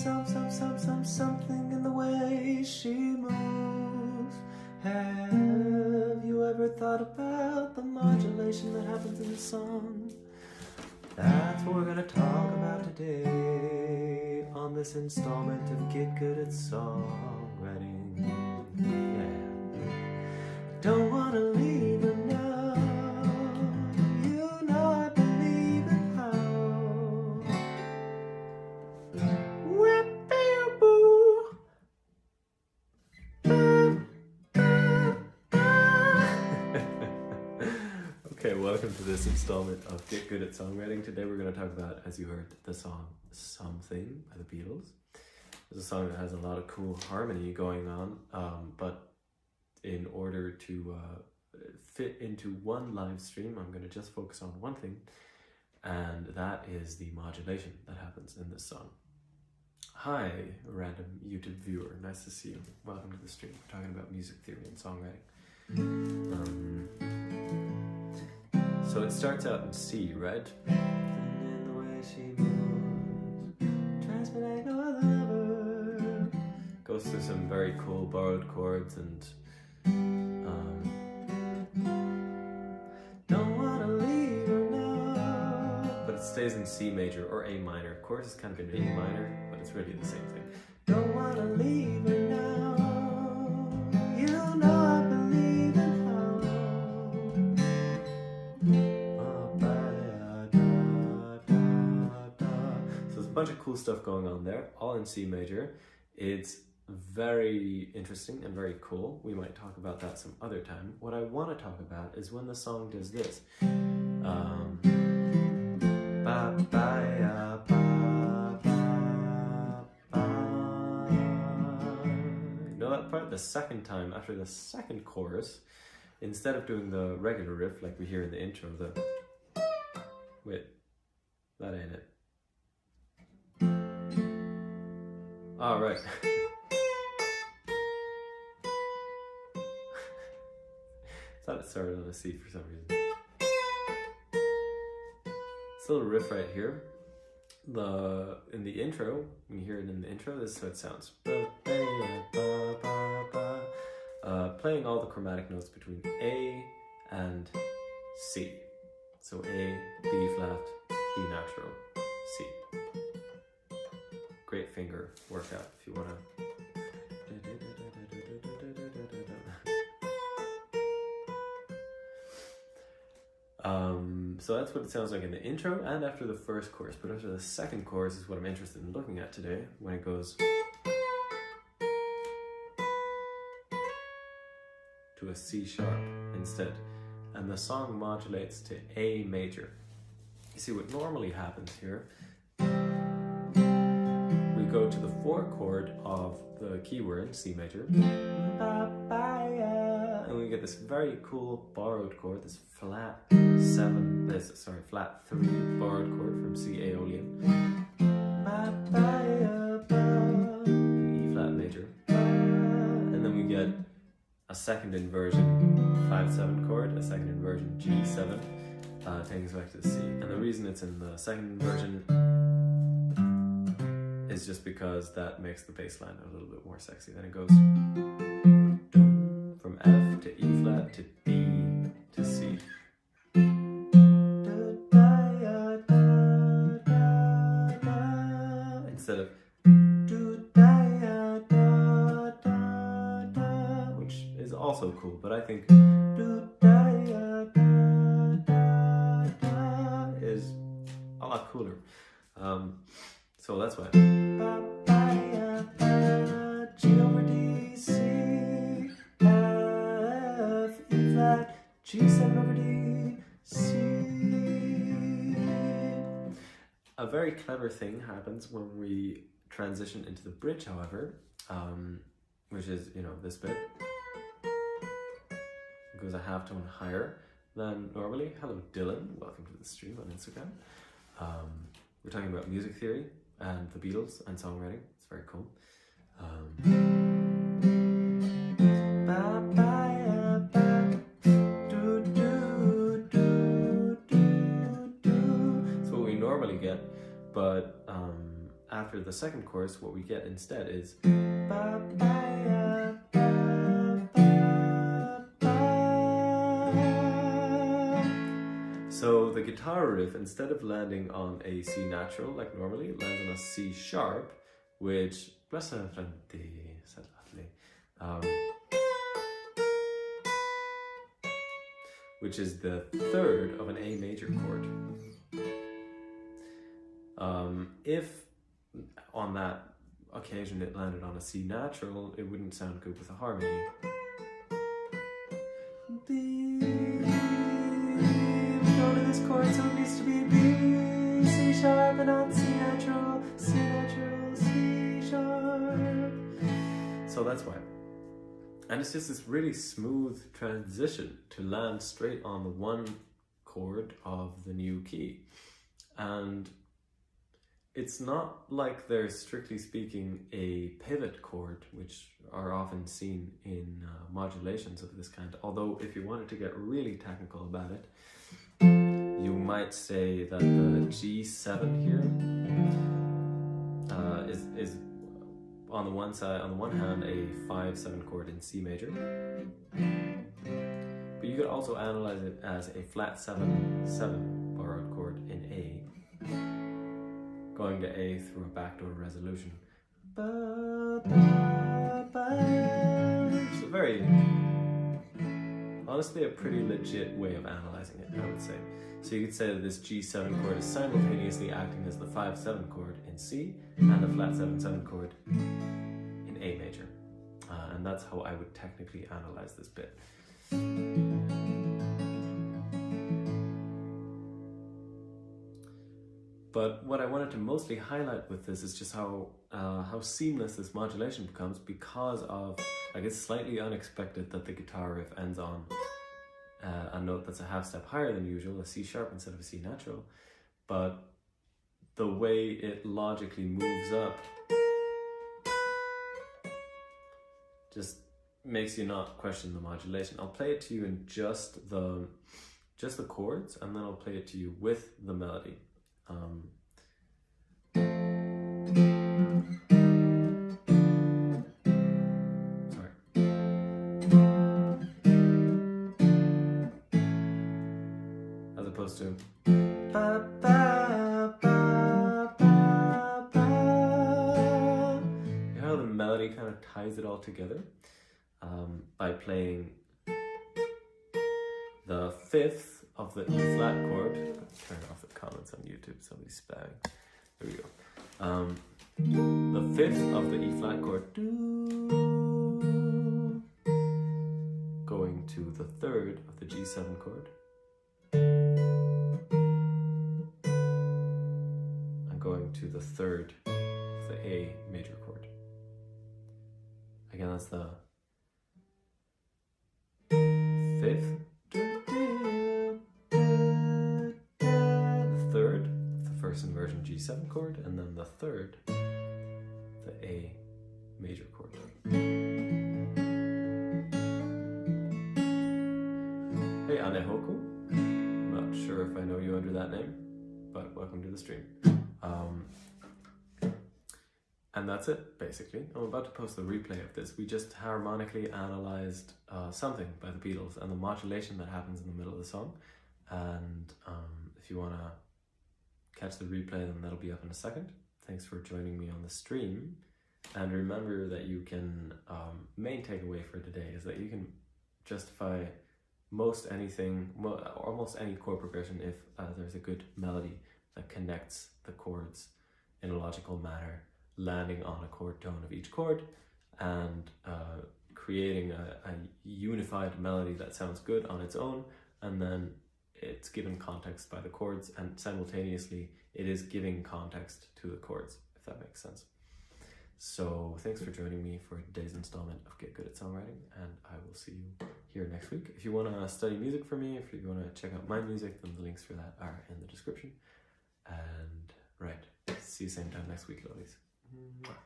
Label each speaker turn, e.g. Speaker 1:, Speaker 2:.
Speaker 1: something in the way she moves. Have you ever thought about the modulation that happens in the song? That's what we're gonna talk about today on this installment of Get Good at Songwriting. Yeah. Don't wanna leave her now. You know I believe in how. Okay, welcome to this installment of Get Good at Songwriting. Today we're going to talk about, as you heard, the song Something by the Beatles. It's a song that has a lot of cool harmony going on, but in order to fit into one live stream, I'm going to just focus on one thing, and that is the modulation that happens in this song. Hi, random YouTube viewer. Nice to see you. Welcome to the stream. We're talking about music theory and songwriting. So it starts out in C, right? And in the way she moves, transmit like no other lover. Goes through some very cool borrowed chords and don't wanna leave her now. But it stays in C major or A minor. Of course, it's kind of in A minor, but it's really the same thing. Don't wanna leave her now. You know I believe in how. So there's a bunch of cool stuff going on there, all in C major. It's very interesting and very cool. We might talk about that some other time. What I want to talk about is when the song does this. You know that part? The second time, after the second chorus, instead of doing the regular riff like we hear in the intro, wait, that ain't it. All right. Thought it started on a C for some reason. This little riff right here, in the intro, when you hear it in the intro, this is how it sounds. Playing all the chromatic notes between A and C. So A, B flat, B natural, C. Great finger workout if you want to. So that's what it sounds like in the intro and after the first chorus. But after the second chorus is what I'm interested in looking at today, when it goes to a C sharp instead. And the song modulates to A major. You see what normally happens here, we go to the 4 chord of the key we're in, C major, and we get this very cool borrowed chord, this flat 3 borrowed chord from C Aeolian, E flat major, and then we get a second inversion 5/7 chord, a second inversion G7, taking us back to the C. And the reason it's in the second inversion is just because that makes the bass line a little bit more sexy. Then it goes from F to E flat to D to C. Instead of which is also cool, but I think is a lot cooler. So that's why. G over D, C, F, E flat, G7 over D, C. A very clever thing happens when we transition into the bridge, however, which is, this bit. It goes a half tone higher than normally. Hello, Dylan. Welcome to the stream on Instagram. We're talking about music theory and the Beatles and songwriting. It's very cool. It's what we normally get, but after the second chorus, what we get instead is so the guitar riff, instead of landing on a C natural like normally, it lands on a C sharp, which which is the third of an A major chord. If on that occasion it landed on a C natural, it wouldn't sound good with a harmony. B, we go to this chord, so it needs to be B, C sharp, and not C natural, C natural, C sharp. So that's why. And it's just this really smooth transition to land straight on the one chord of the new key. And it's not like there's, strictly speaking, a pivot chord, which are often seen in modulations of this kind. Although if you wanted to get really technical about it, you might say that the G7 here is on the one side, on the one hand, a 5/7 chord in C major, but you could also analyze it as a flat 7/7 borrowed chord in A, going to A through a backdoor resolution. It's a very, honestly, a pretty legit way of analyzing it, I would say. So you could say that this G7 chord is simultaneously acting as the 5/7 chord in C and the flat 7/7 chord in A major. And that's how I would technically analyze this bit. But what I wanted to mostly highlight with this is just how seamless this modulation becomes, because of, like, it's slightly unexpected that the guitar riff ends on a note that's a half step higher than usual, a C sharp instead of a C natural, but the way it logically moves up just makes you not question the modulation. I'll play it to you in just the chords, and then I'll play it to you with the melody. As opposed to ba, ba, ba, ba, ba. You know how the melody kind of ties it all together by playing the fifth of the E flat chord. Turn off the comments on YouTube, somebody's spamming. There we go. The fifth of the E flat chord, going to the third of the G7 chord, and going to the third of the A major chord. Again, that's the fifth, the third, the first inversion G7 chord, and then the third, the A major chord. Hey Anehoku, I'm not sure if I know you under that name, but welcome to the stream. And that's it, basically. I'm about to post the replay of this. We just harmonically analyzed Something by the Beatles and the modulation that happens in the middle of the song. And if you want to catch the replay, then that'll be up in a second. Thanks for joining me on the stream. And remember that you can, main takeaway for today is that you can justify most anything, almost any chord progression if there's a good melody that connects the chords in a logical manner, landing on a chord tone of each chord, and creating a unified melody that sounds good on its own, and then it's given context by the chords, and simultaneously it is giving context to the chords, if that makes sense. So thanks for joining me for today's installment of Get Good at Songwriting, and I will see you here next week. If you want to study music from me, if you want to check out my music, then the links for that are in the description. And right, see you same time next week, lovies. Mwah.